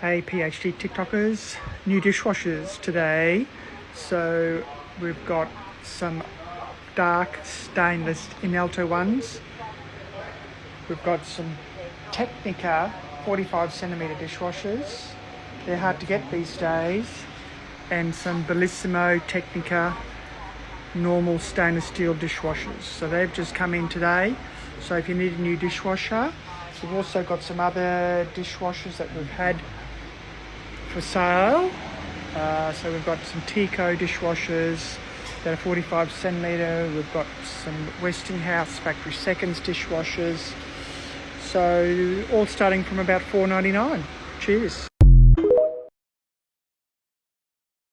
Hey PhD TikTokers, new dishwashers today. So we've got some dark stainless Inalto ones. We've got some Technica 45cm dishwashers. They're hard to get these days. And some Bellissimo Technica normal stainless steel dishwashers. So they've just come in today. So if you need a new dishwasher, we've also got some other dishwashers that we've had for sale. So we've got some Tico dishwashers that are 45cm. We've got some Westinghouse factory seconds dishwashers. So all starting from about $4.99. Cheers.